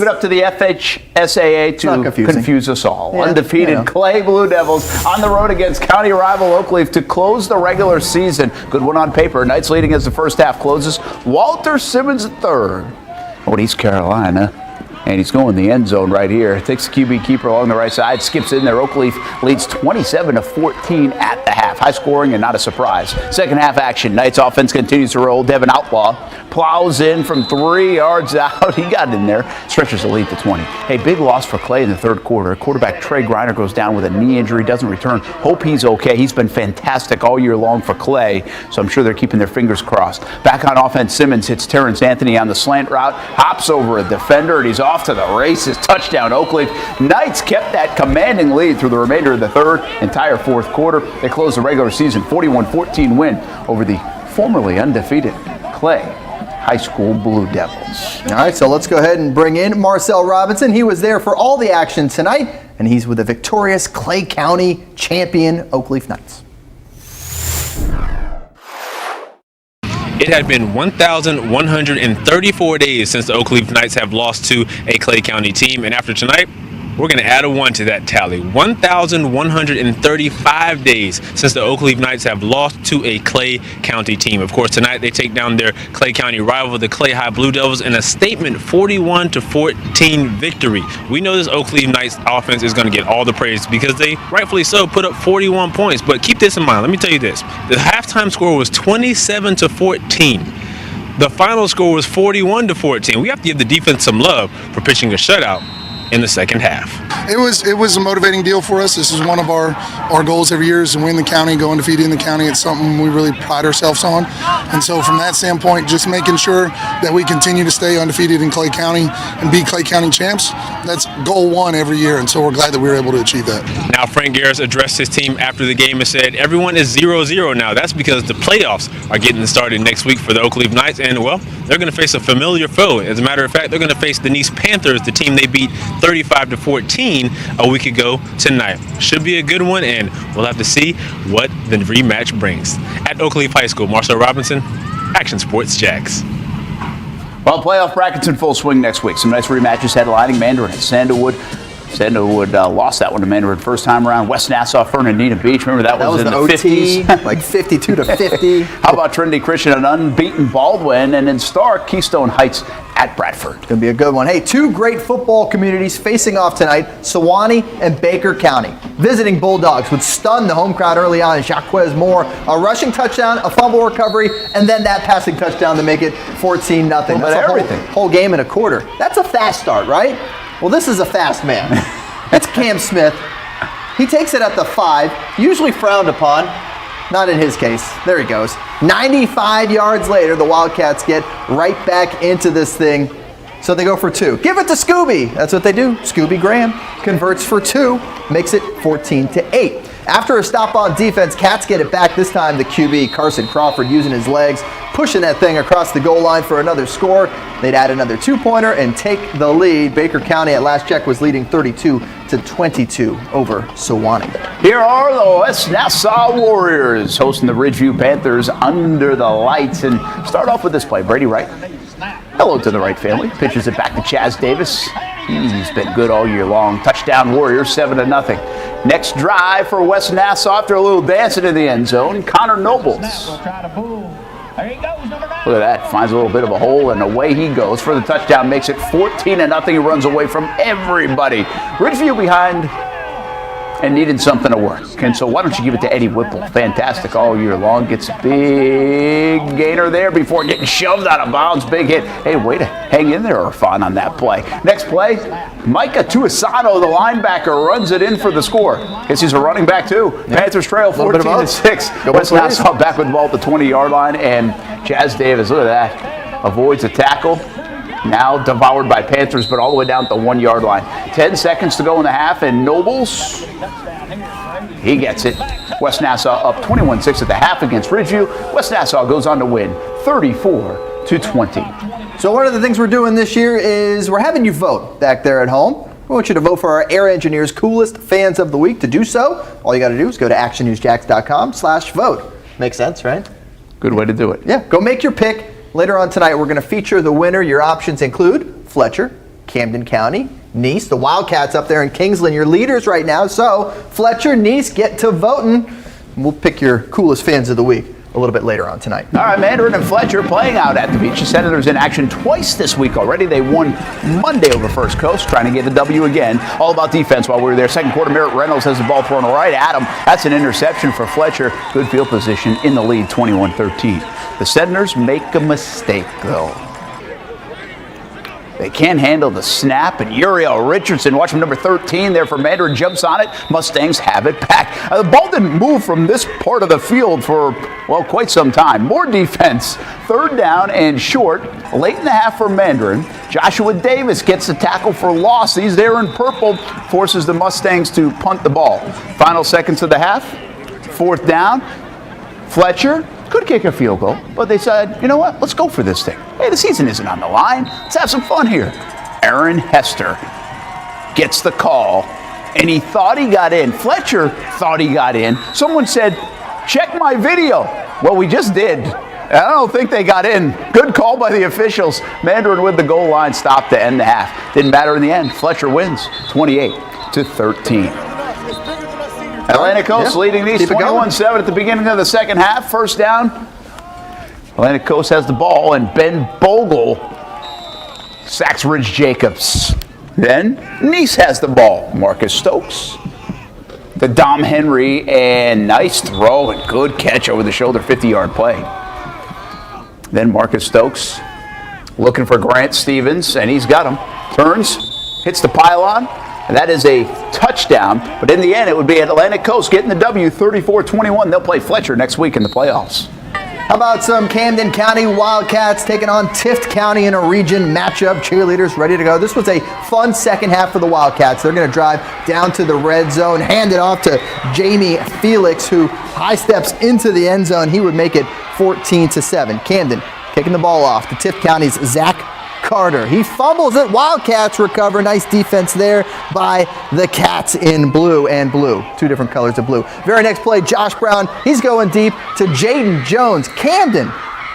Give it up to the FHSAA to confuse us all. Yeah, undefeated Clay Blue Devils on the road against county rival OAKLEAF to close the regular season. Good one on paper. Knights leading as the first half closes. Walter Simmons III. Oh, East Carolina. And he's going the end zone right here. Takes the QB keeper along the right side, skips in there. OAKLEAF leads 27-14 at the half. High scoring and not a surprise. Second half action. Knights offense continues to roll. Devin Outlaw plows in from 3 yards out. He got in there. Stretches the lead to 20. Hey, big loss for Clay in the third quarter. Quarterback Trey Griner goes down with a knee injury, doesn't return. Hope he's okay. He's been fantastic all year long for Clay, so I'm sure they're keeping their fingers crossed. Back on offense, Simmons hits Terrence Anthony on the slant route, hops over a defender, and he's off to the races. Touchdown, OAKLEAF. Knights kept that commanding lead through the remainder of the third, entire fourth quarter. They closed the regular season 41-14 win over the formerly undefeated Clay High School Blue Devils. All right, so let's go ahead and bring in Marcel Robinson. He was there for all the action tonight, and he's with the victorious Clay County champion OAKLEAF Knights. It had been 1,134 days since the OAKLEAF Knights have lost to a Clay County team, and after tonight, we're going to add a 1 to that tally. 1,135 days since the OAKLEAF Knights have lost to a Clay County team. Of course, tonight they take down their Clay County rival, the Clay High Blue Devils, in a statement 41-14 victory. We know this OAKLEAF Knights offense is going to get all the praise because they rightfully so put up 41 points. But keep this in mind. Let me tell you this. The halftime score was 27-14. The final score was 41-14. We have to give the defense some love for pitching a shutout in the second half. It was a motivating deal for us. This is one of our goals every year is to win the county, go undefeated in the county. It's something we really pride ourselves on. And so from that standpoint, just making sure that we continue to stay undefeated in Clay County and be Clay County champs, that's goal 1 every year. And so we're glad that we were able to achieve that. Now Frank Garris addressed his team after the game and said everyone is 0-0 now. That's because the playoffs are getting started next week for the OAKLEAF Knights, and well, they're going to face a familiar foe. As a matter of fact, they're going to face the NEASE Panthers, the team they beat 35-14 a week ago tonight. Should be a good one, and we'll have to see what the rematch brings. At OAKLEAF High School, Marcel Robinson, Action Sports Jax. Well, playoff brackets in full swing next week. Some nice rematches headlining Mandarin and Sandalwood. Sandalwood lost that one to Mandarin first time around. West Nassau, Fernandina Beach. Remember that was in the OT, 50s? like 52-50. How about Trinity Christian, an unbeaten Baldwin, and in Stark, Keystone Heights at Bradford. It's going to be a good one. Hey, 2 great football communities facing off tonight, Suwannee and Baker County. Visiting Bulldogs would stun the home crowd early on. Jacques Moore, a rushing touchdown, a fumble recovery, and then that passing touchdown to make it 14-0. That's everything. Whole game in a quarter. That's a fast start, right? Well, this is a fast man. That's Cam Smith. He takes it at the 5, usually frowned upon. Not in his case. There he goes. 95 yards later, the Wildcats get right back into this thing. So they go for 2. Give it to Scooby. That's what they do. Scooby Graham converts for 2, makes it 14-8. After a stop on defense, Cats get it back. This time the QB, Carson Crawford, using his legs, pushing that thing across the goal line for another score. They'd add another 2-pointer and take the lead. Baker County at last check was leading 32-22 over Suwannee. Here are the West Nassau Warriors hosting the Ridgeview Panthers under the lights. And start off with this play. Brady Wright. Hello to the Wright family. Pitches it back to Chaz Davis. He's been good all year long. Touchdown Warriors, 7-0. Next drive for West Nassau after a little dancing in the end zone. Connor Nobles. Look at that. Finds a little bit of a hole, and away he goes for the touchdown. Makes it 14-0. He runs away from everybody. Ridgeview behind and needed something to work. And so why don't you give it to Eddie Whipple? Fantastic all year long. Gets a big gainer there before getting shoved out of bounds. Big hit. Hey, way to hang in there, Irfan, on that play. Next play, Micah Tuasano, the linebacker, runs it in for the score. Guess he's a running back too. Yeah. Panthers trail 14-6. West Nassau back with the ball at the 20-yard line, and Chaz Davis, look at that, avoids a tackle. Now devoured by Panthers, but all the way down at the 1-yard line. 10 seconds to go in the half, and Nobles, he gets it. West Nassau up 21-6 at the half against Ridgeview. West Nassau goes on to win 34-20. So one of the things we're doing this year is we're having you vote back there at home. We want you to vote for our Air Engineers Coolest Fans of the Week. To do so, all you got to do is go to actionnewsjax.com/vote. Makes sense, right? Good way to do it. Yeah, go make your pick. Later on tonight, we're going to feature the winner. Your options include Fletcher, Camden County, NEASE, the Wildcats up there in Kingsland, your leaders right now. So Fletcher, NEASE, get to voting. We'll pick your coolest fans of the week a little bit later on tonight. All right, Mandarin and Fletcher playing out at the beach. The Senators in action twice this week already. They won Monday over First Coast, trying to get a W again. All about defense while we were there. Second quarter, Merritt Reynolds has the ball thrown right at him. That's an interception for Fletcher. Good field position in the lead, 21-13. The Senators make a mistake, though. They can't handle the snap, and Uriel Richardson, watch him, number 13 there for Mandarin, jumps on it. Mustangs have it back. The ball didn't move from this part of the field for, well, quite some time. More defense. Third down and short. Late in the half for Mandarin. Joshua Davis gets the tackle for loss. He's there in purple, forces the Mustangs to punt the ball. Final seconds of the half. Fourth down. Fletcher could kick a field goal, but they said, you know what, let's go for this thing. Hey, the season isn't on the line. Let's have some fun here. Aaron Hester gets the call, and he thought he got in. Fletcher thought he got in. Someone said, check my video. Well, we just did. I don't think they got in. Good call by the officials. Mandarin with the goal line stop to end the half. Didn't matter in the end. Fletcher wins 28-13. Atlantic Coast leading these 21-7 at the beginning of the second half. First down. Atlantic Coast has the ball, and Ben Bogle sacks Ridge Jacobs. Then NEASE has the ball. Marcus Stokes to Dom Henry, and nice throw and good catch over the shoulder, 50-yard play. Then Marcus Stokes looking for Grant Stevens, and he's got him. Turns, hits the pylon. And that is a touchdown, but in the end, it would be Atlantic Coast getting the W, 34-21. They'll play Fletcher next week in the playoffs. How about some Camden County Wildcats taking on TIFT County in a region matchup? Cheerleaders ready to go. This was a fun second half for the Wildcats. They're going to drive down to the red zone, hand it off to Jamie Felix, who high steps into the end zone. He would make it 14-7. Camden kicking the ball off to TIFT County's Zach Carter. He fumbles it. Wildcats recover. Nice defense there by the Cats in blue and blue. Two different colors of blue. Very next play, Josh Brown. He's going deep to Jaden Jones. Camden.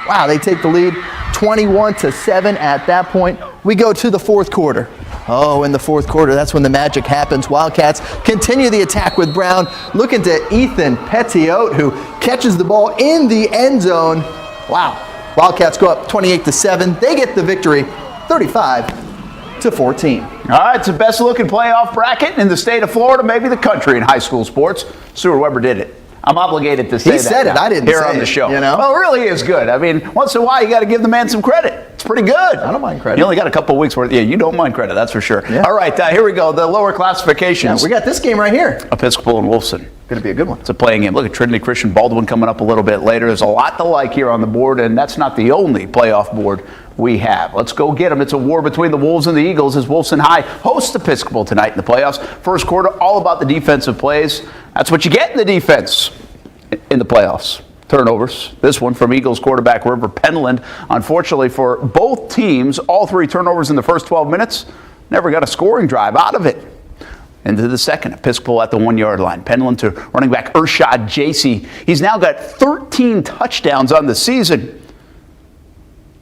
Wow, they take the lead 21-7 at that point. We go to the fourth quarter. Oh, in the fourth quarter, that's when the magic happens. Wildcats continue the attack with Brown. Looking to Ethan Petiot, who catches the ball in the end zone. Wow. Wildcats go up 28-7. They get the victory, 35-14. All right, it's the best looking playoff bracket in the state of Florida, maybe the country in high school sports. Stuart Weber did it. I'm obligated to say that. He said it. I didn't here say on the it, show. you know? Well, it really is good. I mean, once in a while, you got to give the man some credit. It's pretty good. I don't mind credit. You only got a couple weeks worth. Yeah, you don't mind credit, that's for sure. Yeah. All right, here we go. The lower classifications. Yeah, we got this game right here. Episcopal and Wolfson. Going to be a good one. It's a playing game. Look at Trinity Christian Baldwin coming up a little bit later. There's a lot to like here on the board, and that's not the only playoff board we have. Let's go get them. It's a war between the Wolves and the Eagles as Wolfson High hosts Episcopal tonight in the playoffs. First quarter, all about the defensive plays. That's what you get in the defense in the playoffs. Turnovers. This one from Eagles quarterback River Penland. Unfortunately for both teams, all three turnovers in the first 12 minutes. Never got a scoring drive out of it. Into the second, Episcopal at the 1 yard line. Penland to running back Urshad Jacey. He's now got 13 touchdowns on the season.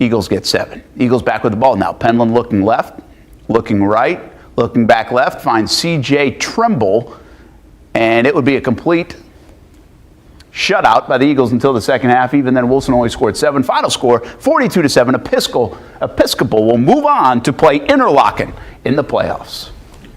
Eagles get 7. Eagles back with the ball now. Penland looking left, looking right, looking back left, finds C.J. Trimble, and it would be a complete shutout by the Eagles until the second half. Even then, Wilson only scored 7. Final score, 42-7. Episcopal will move on to play Interlochen in the playoffs.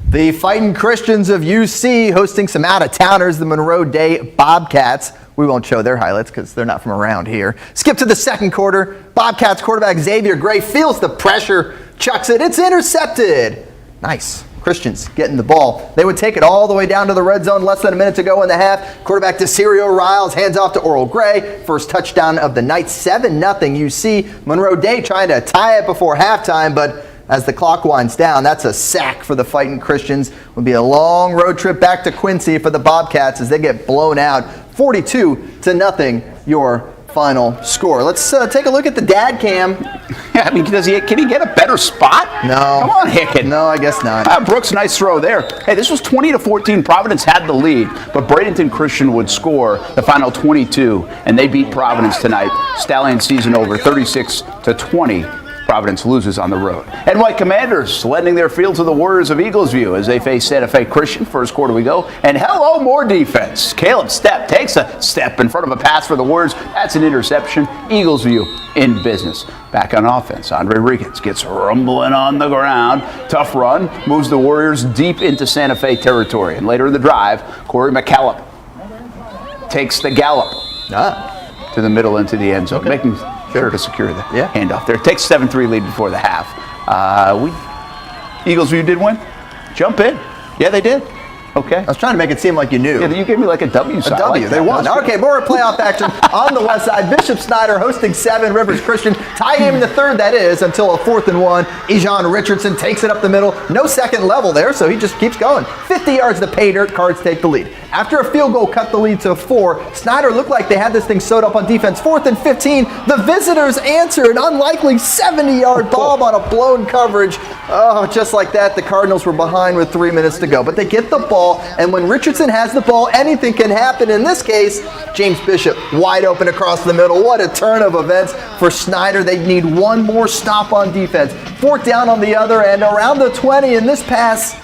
The Fighting Christians of UC hosting some out-of-towners, the Monroe Day Bobcats. We won't show their highlights because they're not from around here. Skip to the second quarter. Bobcats quarterback Xavier Gray feels the pressure, chucks it. It's intercepted. Nice. Christians getting the ball. They would take it all the way down to the red zone. Less than a minute to go in the half. Quarterback Desirio Riles hands off to Oral Gray. First touchdown of the night. 7-0 UC. Monroe Day trying to tie it before halftime, but as the clock winds down, that's a sack for the Fighting Christians. Will be a long road trip back to Quincy for the Bobcats as they get blown out. 42-0 your final score. Let's take a look at the dad cam. Yeah, I mean, can he get a better spot? No. Come on, Hicken. No, I guess not. Brooks, nice throw there. Hey, this was 20-14. Providence had the lead, but Bradenton Christian would score the final 22, and they beat Providence tonight. Stallion season over, 36-20. Providence loses on the road. And White Commanders lending their field to the Warriors of Eaglesview as they face Santa Fe Christian. First quarter we go. And hello, more defense. Caleb Stepp takes a step in front of a pass for the Warriors. That's an interception. Eaglesview in business. Back on offense, Andre Riggins gets rumbling on the ground. Tough run. Moves the Warriors deep into Santa Fe territory. And later in the drive, Corey McCallum takes the gallop to the middle into the end zone, making sure to secure the handoff there. Takes 7-3 lead before the half. Eaglesview did win. Jump in. Yeah, they did. Okay. I was trying to make it seem like you knew. Yeah, you gave me like a W. A W. Like they won. Okay, more playoff action on the west side. Bishop SNYDER hosting 7 Rivers Christian. Tie game in the third, that is, until a 4th and 1. Ejon Richardson takes it up the middle. No second level there, so he just keeps going. 50 yards to pay dirt. Cards take the lead. After a field goal cut the lead to 4, SNYDER looked like they had this thing sewed up on defense. 4th and 15. The visitors answer an unlikely 70-yard bomb on a blown coverage. Oh, just like that, the Cardinals were behind with 3 minutes to go. But they get the ball, and when Richardson has the ball, anything can happen. In this case, James Bishop wide open across the middle. What a turn of events for SNYDER. They need one more stop on defense. 4th down on the other end, around the 20, and this pass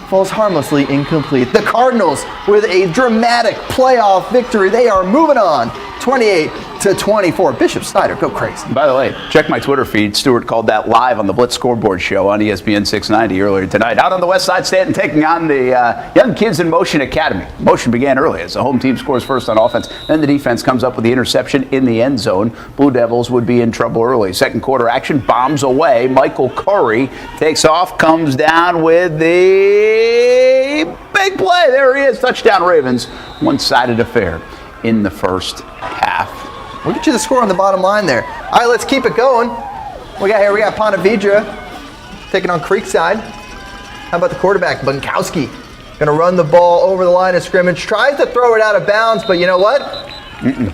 falls harmlessly incomplete. The Cardinals with a dramatic playoff victory. They are moving on, 28-24. Bishop SNYDER, go crazy. By the way, check my Twitter feed. Stuart called that live on the Blitz scoreboard show on ESPN 690 earlier tonight. Out on the west side, Stanton taking on the Young Kids in Motion Academy. Motion began early as the home team scores first on offense. Then the defense comes up with the interception in the end zone. Blue Devils would be in trouble early. Second quarter action, bombs away. Michael Curry takes off, comes down with the big play. There he is. Touchdown Ravens. One-sided affair in the first half. We'll get you the score on the bottom line there. All right, let's keep it going. We got Ponte VEDRA taking on Creekside. How about the quarterback, Bunkowski? Going to run the ball over the line of scrimmage. Tries to throw it out of bounds, but you know what?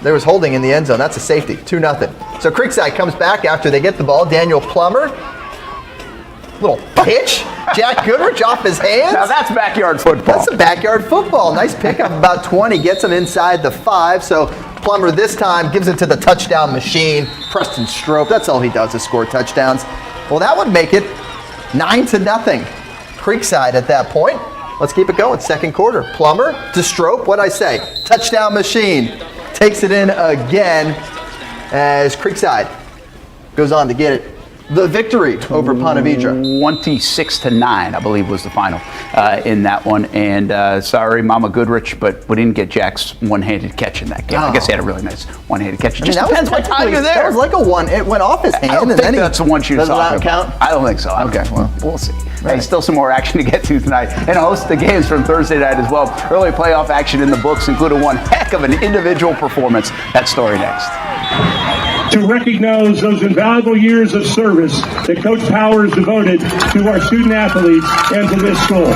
There was holding in the end zone. That's a safety. 2-0. So Creekside comes back after they get the ball. Daniel Plummer. Little pitch. Jack Goodrich off his hands. Now that's backyard football. That's a backyard football. Nice pickup, about 20. Gets him inside the 5. So Plummer this time gives it to the touchdown machine. Preston Strope. That's all he does is score touchdowns. Well, that would make it 9-0. Creekside at that point. Let's keep it going. Second quarter. Plummer to Strope. What'd I say? Touchdown machine. Takes it in again as Creekside goes on to get it. The victory over Ponte VEDRA. 26-9, I believe, was the final in that one. And sorry, Mama Goodrich, but we didn't get Jack's one-handed catch in that game. I guess he had a really nice one-handed catch. It just depends what time you're there. That was like a one. It went off his hand. I don't think that's the one she was talking about. Count? I don't think so. Okay, well, we'll see. Right. Hey, still some more action to get to tonight. And a host of the games from Thursday night as well. Early playoff action in the books, including one heck of an individual performance. That story next. To recognize those invaluable years of service that Coach Powers devoted to our student athletes and to this school.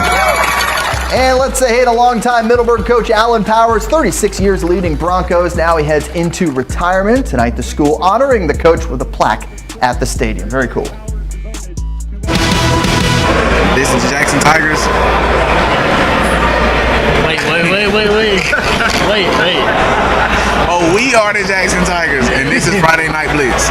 And let's say hey to longtime Middleburg coach Alan Powers, 36 years leading Broncos. Now he heads into retirement. Tonight the school honoring the coach with a plaque at the stadium. Very cool. This is Jackson Tigers. Wait. Oh, we are the Jackson Tigers, and this is Friday Night Blitz.